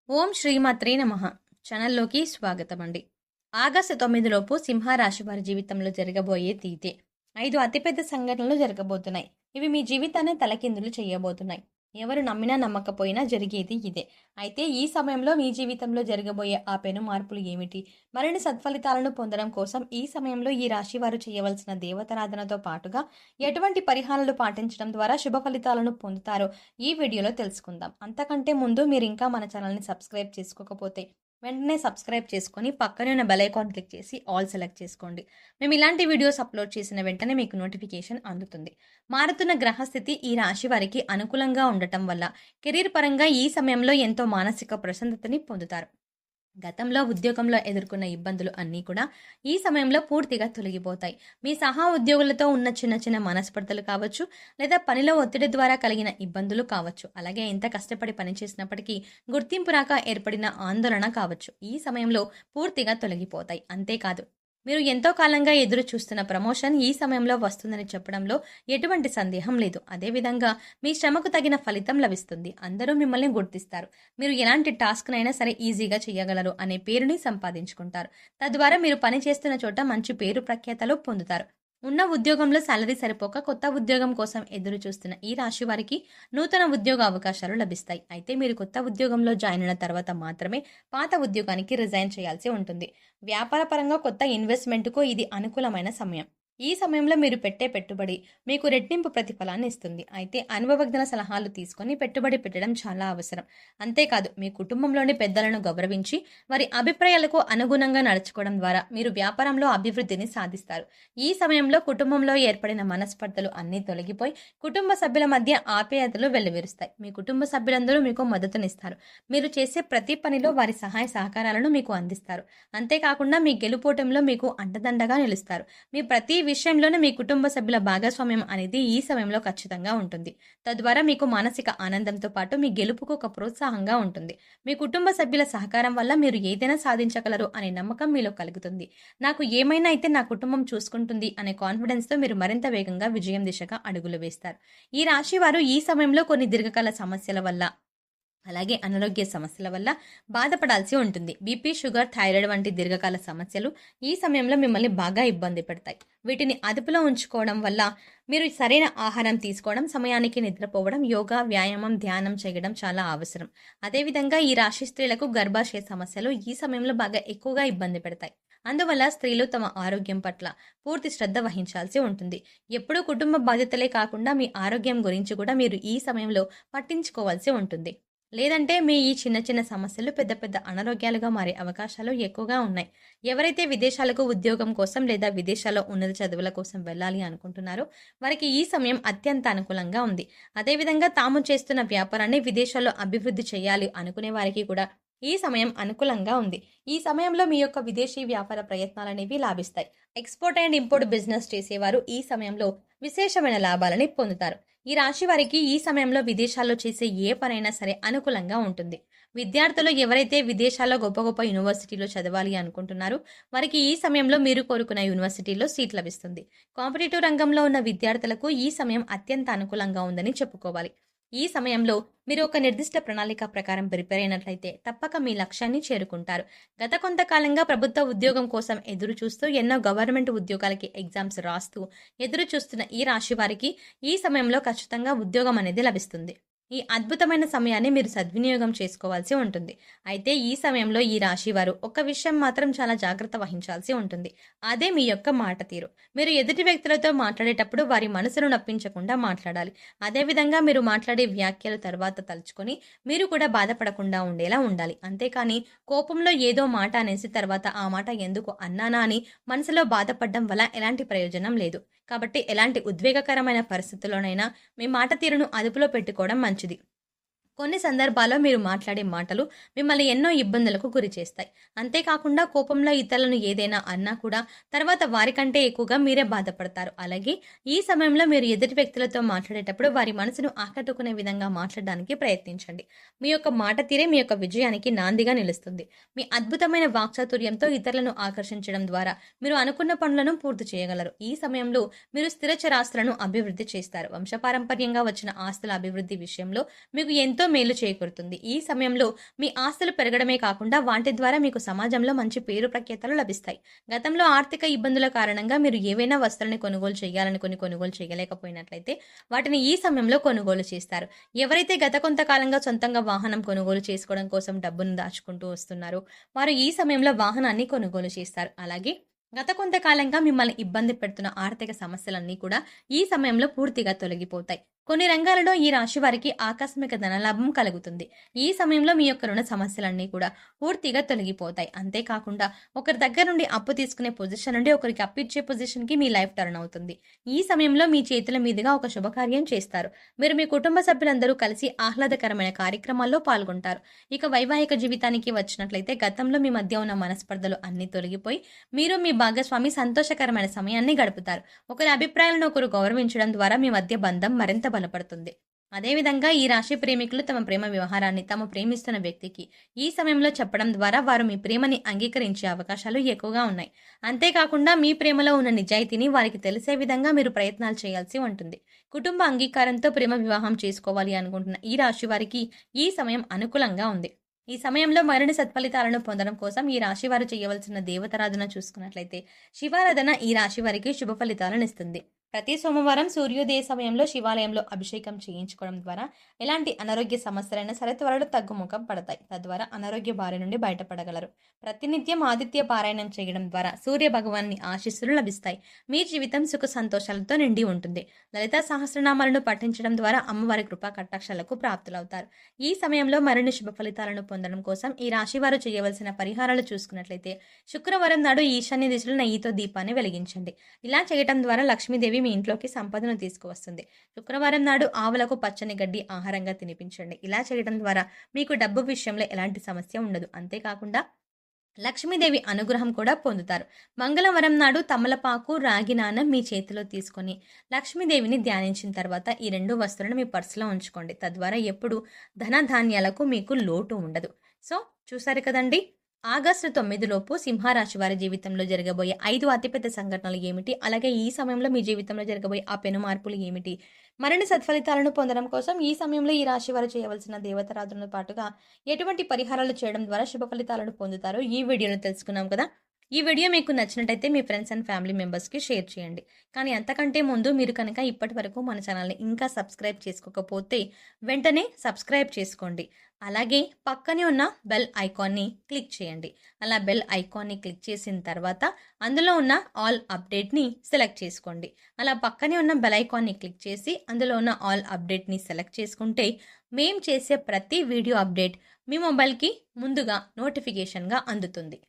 ఓం శ్రీమాత్రే నమః. ఛానల్లోకి స్వాగతం అండి. ఆగస్టు 9 లోపు సింహరాశి వారి జీవితంలో జరగబోయే తీతే 5 అతిపెద్ద సంఘటనలు జరగబోతున్నాయి. ఇవి మీ జీవితాన్ని తలకిందులు చేయబోతున్నాయి. ఎవరు నమ్మినా నమ్మకపోయినా జరిగేది ఇదే. అయితే ఈ సమయంలో మీ జీవితంలో జరగబోయే ఆ పెను మార్పులు ఏమిటి? మరిన్ని సత్ఫలితాలను పొందడం కోసం ఈ సమయంలో ఈ రాశి వారు చేయవలసిన దేవతారాధనతో పాటుగా ఎటువంటి పరిహారాలు పాటించడం ద్వారా శుభ ఫలితాలను పొందుతారో ఈ వీడియోలో తెలుసుకుందాం. అంతకంటే ముందు మీరు ఇంకా మన ఛానల్ని సబ్స్క్రైబ్ చేసుకోకపోతే వెంటనే సబ్స్క్రైబ్ చేసుకొని పక్కనే ఉన్న బెల్ ఐకాన్ క్లిక్ చేసి ఆల్ సెలెక్ట్ చేసుకోండి. మేము ఇలాంటి వీడియోస్ అప్లోడ్ చేసిన వెంటనే మీకు నోటిఫికేషన్ అందుతుంది. మారుతున్న గ్రహస్థితి ఈ రాశి వారికి అనుకూలంగా ఉండటం వల్ల కెరీర్ పరంగా ఈ సమయంలో ఎంతో మానసిక ప్రశాంతతని పొందుతారు. గతంలో ఉద్యోగంలో ఎదుర్కొన్న ఇబ్బందులు అన్నీ కూడా ఈ సమయంలో పూర్తిగా తొలగిపోతాయి. మీ సహా ఉద్యోగులతో ఉన్న చిన్న చిన్న మనస్పర్ధలు కావచ్చు, లేదా పనిలో ఒత్తిడి ద్వారా కలిగిన ఇబ్బందులు కావచ్చు, అలాగే ఎంత కష్టపడి పనిచేసినప్పటికీ గుర్తింపు రాక ఏర్పడిన ఆందోళన కావచ్చు, ఈ సమయంలో పూర్తిగా తొలగిపోతాయి. అంతేకాదు, మీరు ఎంతో కాలంగా ఎదురు చూస్తున్న ప్రమోషన్ ఈ సమయంలో వస్తుందని చెప్పడంలో ఎటువంటి సందేహం లేదు. అదేవిధంగా మీ శ్రమకు తగిన ఫలితం లభిస్తుంది. అందరూ మిమ్మల్ని గుర్తిస్తారు. మీరు ఎలాంటి టాస్క్నైనా సరే ఈజీగా చేయగలరు అనే పేరుని సంపాదించుకుంటారు. తద్వారా మీరు పనిచేస్తున్న చోట మంచి పేరు ప్రఖ్యాతలు పొందుతారు. ఉన్న ఉద్యోగంలో సాలరీ సరిపోక కొత్త ఉద్యోగం కోసం ఎదురు చూస్తున్న ఈ రాశి వారికి నూతన ఉద్యోగ అవకాశాలు లభిస్తాయి. అయితే మీరు కొత్త ఉద్యోగంలో జాయిన్ అయిన తర్వాత మాత్రమే పాత ఉద్యోగానికి రిజైన్ చేయాల్సి ఉంటుంది. వ్యాపార పరంగా కొత్త ఇన్వెస్ట్మెంట్కు ఇది అనుకూలమైన సమయం. ఈ సమయంలో మీరు పెట్టే పెట్టుబడి మీకు రెట్టింపు ప్రతిఫలాన్ని ఇస్తుంది. అయితే అనుభవజ్ఞ సలహాలు తీసుకొని పెట్టుబడి పెట్టడం చాలా అవసరం. అంతేకాదు, మీ కుటుంబంలోని పెద్దలను గౌరవించి వారి అభిప్రాయాలకు అనుగుణంగా నడుచుకోవడం ద్వారా మీరు వ్యాపారంలో అభివృద్ధిని సాధిస్తారు. ఈ సమయంలో కుటుంబంలో ఏర్పడిన మనస్పర్ధలు అన్నీ తొలగిపోయి కుటుంబ సభ్యుల మధ్య ఆప్యాయతలు వెల్లివిరుస్తాయి. మీ కుటుంబ సభ్యులందరూ మీకు మద్దతునిస్తారు. మీరు చేసే ప్రతి పనిలో వారి సహాయ సహకారాలను మీకు అందిస్తారు. అంతేకాకుండా మీ గెలుపోటంలో మీకు అండదండగా నిలుస్తారు. మీ ప్రతి విషయంలోనే మీ కుటుంబ సభ్యుల భాగస్వామ్యం అనేది ఈ సమయంలో ఖచ్చితంగా ఉంటుంది. తద్వారా మీకు మానసిక ఆనందంతో పాటు మీ గెలుపుకు ఒక ప్రోత్సాహంగా ఉంటుంది. మీ కుటుంబ సభ్యుల సహకారం వల్ల మీరు ఏదైనా సాధించగలరు అనే నమ్మకం మీలో కలుగుతుంది. నాకు ఏమైనా అయితే నా కుటుంబం చూసుకుంటుంది అనే కాన్ఫిడెన్స్తో మీరు మరింత వేగంగా విజయం దిశగా అడుగులు వేస్తారు. ఈ రాశి వారు ఈ సమయంలో కొన్ని దీర్ఘకాల సమస్యల వల్ల, అలాగే అనారోగ్య సమస్యల వల్ల బాధపడాల్సి ఉంటుంది. బీపీ, షుగర్, థైరాయిడ్ వంటి దీర్ఘకాల సమస్యలు ఈ సమయంలో మిమ్మల్ని బాగా ఇబ్బంది పెడతాయి. వీటిని అదుపులో ఉంచుకోవడం వల్ల మీరు సరైన ఆహారం తీసుకోవడం, సమయానికి నిద్రపోవడం, యోగా, వ్యాయామం, ధ్యానం చేయడం చాలా అవసరం. అదేవిధంగా ఈ రాశి స్త్రీలకు గర్భాశయ సమస్యలు ఈ సమయంలో బాగా ఎక్కువగా ఇబ్బంది పెడతాయి. అందువల్ల స్త్రీలు తమ ఆరోగ్యం పట్ల పూర్తి శ్రద్ధ వహించాల్సి ఉంటుంది. ఎప్పుడూ కుటుంబ బాధ్యతలే కాకుండా మీ ఆరోగ్యం గురించి కూడా మీరు ఈ సమయంలో పట్టించుకోవాల్సి ఉంటుంది. లేదంటే మీ ఈ చిన్న చిన్న సమస్యలు పెద్ద పెద్ద అనారోగ్యాలుగా మారే అవకాశాలు ఎక్కువగా ఉన్నాయి. ఎవరైతే విదేశాలకు ఉద్యోగం కోసం లేదా విదేశాల్లో ఉన్నత చదువుల కోసం వెళ్ళాలి అనుకుంటున్నారో వారికి ఈ సమయం అత్యంత అనుకూలంగా ఉంది. అదేవిధంగా తాము చేస్తున్న వ్యాపారాన్ని విదేశాల్లో అభివృద్ధి చేయాలి అనుకునే వారికి కూడా ఈ సమయం అనుకూలంగా ఉంది. ఈ సమయంలో మీ యొక్క విదేశీ వ్యాపార ప్రయత్నాలనేవి లాభిస్తాయి. ఎక్స్పోర్ట్ అండ్ ఇంపోర్ట్ బిజినెస్ చేసేవారు ఈ సమయంలో విశేషమైన లాభాలని పొందుతారు. ఈ రాశి వారికి ఈ సమయంలో విదేశాల్లో చేసే ఏ పనైనా సరే అనుకూలంగా ఉంటుంది. విద్యార్థులు ఎవరైతే విదేశాల్లో గొప్ప గొప్ప యూనివర్సిటీలో చదవాలి అనుకుంటున్నారో వారికి ఈ సమయంలో మీరు కోరుకున్న యూనివర్సిటీలో సీట్ లభిస్తుంది. కాంపిటేటివ్ రంగంలో ఉన్న విద్యార్థులకు ఈ సమయం అత్యంత అనుకూలంగా ఉందని చెప్పుకోవాలి. ఈ సమయంలో మీరు ఒక నిర్దిష్ట ప్రణాళిక ప్రకారం ప్రిపేర్ అయినట్లయితే తప్పక మీ లక్ష్యాన్ని చేరుకుంటారు. గత కొంతకాలంగా ప్రభుత్వ ఉద్యోగం కోసం ఎదురు చూస్తూ ఎన్నో గవర్నమెంట్ ఉద్యోగాలకి ఎగ్జామ్స్ రాస్తూ ఎదురు చూస్తున్న ఈ రాశి వారికి ఈ సమయంలో ఖచ్చితంగా ఉద్యోగం అనేది లభిస్తుంది. ఈ అద్భుతమైన సమయాన్ని మీరు సద్వినియోగం చేసుకోవాల్సి ఉంటుంది. అయితే ఈ సమయంలో ఈ రాశి వారు ఒక విషయం మాత్రం చాలా జాగ్రత్త వహించాల్సి ఉంటుంది. అదే మీ యొక్క మాట తీరు. మీరు ఎదుటి వ్యక్తులతో మాట్లాడేటప్పుడు వారి మనసును నొప్పించకుండా మాట్లాడాలి. అదేవిధంగా మీరు మాట్లాడే వ్యాఖ్యలు తర్వాత తలుచుకొని మీరు కూడా బాధపడకుండా ఉండేలా ఉండాలి. అంతేకాని కోపంలో ఏదో మాట అనేసి తర్వాత ఆ మాట ఎందుకు అన్నానా అని మనసులో బాధపడడం వల్ల ఎలాంటి ప్రయోజనం లేదు. కాబట్టి ఎలాంటి ఉద్వేగకరమైన పరిస్థితుల్లోనైనా మీ మాట తీరును అదుపులో పెట్టుకోవడం మంచిది. కొన్ని సందర్భాల్లో మీరు మాట్లాడే మాటలు మిమ్మల్ని ఎన్నో ఇబ్బందులకు గురి చేస్తాయి. అంతేకాకుండా కోపంలో ఇతరులను ఏదైనా అన్నా కూడా తర్వాత వారికంటే ఎక్కువగా మీరే బాధపడతారు. అలాగే ఈ సమయంలో మీరు ఎదుటి వ్యక్తులతో మాట్లాడేటప్పుడు వారి మనసును ఆకట్టుకునే విధంగా మాట్లాడడానికి ప్రయత్నించండి. మీ యొక్క మాట తీరే మీ యొక్క విజయానికి నాందిగా నిలుస్తుంది. మీ అద్భుతమైన వాక్చాతుర్యంతో ఇతరులను ఆకర్షించడం ద్వారా మీరు అనుకున్న పనులను పూర్తి చేయగలరు. ఈ సమయంలో మీరు స్థిర చరాస్తులను అభివృద్ధి చేస్తారు. వంశపారంపర్యంగా వచ్చిన ఆస్తుల అభివృద్ధి విషయంలో మీకు ఎంతో ఎంతో మేలు చేకూరుతుంది. ఈ సమయంలో మీ ఆస్తులు పెరగడమే కాకుండా వాటి ద్వారా మీకు సమాజంలో మంచి పేరు ప్రఖ్యాతలు లభిస్తాయి. గతంలో ఆర్థిక ఇబ్బందుల కారణంగా మీరు ఏవైనా వస్తువులను కొనుగోలు చేయాలనుకుని కొనుగోలు చేయలేకపోయినట్లయితే వాటిని ఈ సమయంలో కొనుగోలు చేస్తారు. ఎవరైతే గత కొంతకాలంగా సొంతంగా వాహనం కొనుగోలు చేసుకోవడం కోసం డబ్బును దాచుకుంటూ వస్తున్నారో వారు ఈ సమయంలో వాహనాన్ని కొనుగోలు చేస్తారు. అలాగే గత కొంతకాలంగా మిమ్మల్ని ఇబ్బంది పెడుతున్న ఆర్థిక సమస్యలన్నీ కూడా ఈ సమయంలో పూర్తిగా తొలగిపోతాయి. కొన్ని రంగాలలో ఈ రాశి వారికి ఆకస్మిక ధనలాభం కలుగుతుంది. ఈ సమయంలో మీ యొక్క రుణ సమస్యలన్నీ కూడా పూర్తిగా తొలగిపోతాయి. అంతేకాకుండా ఒకరి దగ్గర నుండి అప్పు తీసుకునే పొజిషన్ నుండి ఒకరికి అప్పిచ్చే పొజిషన్కి మీ లైఫ్ టర్న్ అవుతుంది. ఈ సమయంలో మీ చేతుల మీదుగా ఒక శుభకార్యం చేస్తారు. మీరు మీ కుటుంబ సభ్యులందరూ కలిసి ఆహ్లాదకరమైన కార్యక్రమాల్లో పాల్గొంటారు. ఇక వైవాహిక జీవితానికి వచ్చినట్లయితే గతంలో మీ మధ్య ఉన్న మనస్పర్ధలు అన్నీ తొలగిపోయి మీరు మీ భాగస్వామి సంతోషకరమైన సమయాన్ని గడుపుతారు. ఒకరి అభిప్రాయాలను ఒకరు గౌరవించడం ద్వారా మీ మధ్య బంధం మరింత బలపడుతుంది. అదేవిధంగా ఈ రాశి ప్రేమికులు తమ ప్రేమ వ్యవహారాన్ని తాము ప్రేమిస్తున్న వ్యక్తికి ఈ సమయంలో చెప్పడం ద్వారా వారు మీ ప్రేమని అంగీకరించే అవకాశాలు ఎక్కువగా ఉన్నాయి. అంతేకాకుండా మీ ప్రేమలో ఉన్న నిజాయితీని వారికి తెలిసే విధంగా మీరు ప్రయత్నాలు చేయాల్సి ఉంటుంది. కుటుంబ అంగీకారంతో ప్రేమ వివాహం చేసుకోవాలి అనుకుంటున్న ఈ రాశి వారికి ఈ సమయం అనుకూలంగా ఉంది. ఈ సమయంలో మరిన్ని సత్ఫలితాలను పొందడం కోసం ఈ రాశి వారు చేయవలసిన దేవతారాధన చూసుకున్నట్లయితే శివారాధన ఈ రాశి వారికి శుభ ఫలితాలను ఇస్తుంది. ప్రతి సోమవారం సూర్యోదయ సమయంలో శివాలయంలో అభిషేకం చేయించుకోవడం ద్వారా ఎలాంటి అనారోగ్య సమస్యలైనా సరే త్వరలో తగ్గుముఖం పడతాయి. తద్వారా అనారోగ్య బారి నుండి బయటపడగలరు. ప్రతినిత్యం ఆదిత్య పారాయణం చేయడం ద్వారా సూర్య భగవాన్ని ఆశీస్సులు లభిస్తాయి. మీ జీవితం సుఖ సంతోషాలతో నిండి ఉంటుంది. లలితా సహస్రనామాలను పఠించడం ద్వారా అమ్మవారి కృపా కటాక్షాలకు ప్రాప్తులవుతారు. ఈ సమయంలో మరిన్ని శుభ ఫలితాలను పొందడం కోసం ఈ రాశి వారు చేయవలసిన పరిహారాలు చూసుకున్నట్లయితే శుక్రవారం నాడు ఈశాన్య దిశలో నెయ్యితో దీపాన్ని వెలిగించండి. ఇలా చేయడం ద్వారా లక్ష్మీదేవి మీ ఇంట్లోకి సంపదను తీసుకువస్తుంది. శుక్రవారం నాడు ఆవులకు పచ్చని గడ్డి ఆహారంగా తినిపించండి. ఇలా చేయడం ద్వారా మీకు డబ్బు విషయంలో ఎలాంటి సమస్య ఉండదు. అంతేకాకుండా లక్ష్మీదేవి అనుగ్రహం కూడా పొందుతారు. మంగళవారం నాడు తమలపాకు రాగి నాణెం మీ చేతిలో తీసుకొని లక్ష్మీదేవిని ధ్యానించిన తర్వాత ఈ 2 వస్తువులను మీ పర్సులో ఉంచుకోండి. తద్వారా ఎప్పుడు ధనధాన్యాలకు మీకు లోటు ఉండదు. సో చూసారు కదండి, ఆగస్టు 9 లోపు సింహరాశి వారి జీవితంలో జరగబోయే 5 అతిపెద్ద సంఘటనలు ఏమిటి, అలాగే ఈ సమయంలో మీ జీవితంలో జరగబోయే ఆ పెను మార్పులు ఏమిటి, మరిన్ని సత్ఫలితాలను పొందడం కోసం ఈ సమయంలో ఈ రాశి వారు చేయవలసిన దేవతారాధనతో పాటుగా ఎటువంటి పరిహారాలు చేయడం ద్వారా శుభ ఫలితాలను పొందుతారో ఈ వీడియోలో తెలుసుకున్నాం కదా. ఈ వీడియో మీకు నచ్చినట్టయితే మీ ఫ్రెండ్స్ అండ్ ఫ్యామిలీ మెంబర్స్కి షేర్ చేయండి. కానీ అంతకంటే ముందు మీరు కనుక ఇప్పటి వరకు మన ఛానల్ని ఇంకా సబ్స్క్రైబ్ చేసుకోకపోతే వెంటనే సబ్స్క్రైబ్ చేసుకోండి. అలాగే పక్కనే ఉన్న బెల్ ఐకాన్ని క్లిక్ చేయండి. అలా బెల్ ఐకాన్ని క్లిక్ చేసిన తర్వాత అందులో ఉన్న ఆల్ అప్డేట్ని సెలెక్ట్ చేసుకోండి. అలా పక్కనే ఉన్న బెల్ ఐకాన్ని క్లిక్ చేసి అందులో ఉన్న ఆల్ అప్డేట్ని సెలెక్ట్ చేసుకుంటే మేం చేసే ప్రతి వీడియో అప్డేట్ మీ మొబైల్కి ముందుగా నోటిఫికేషన్గా అందుతుంది.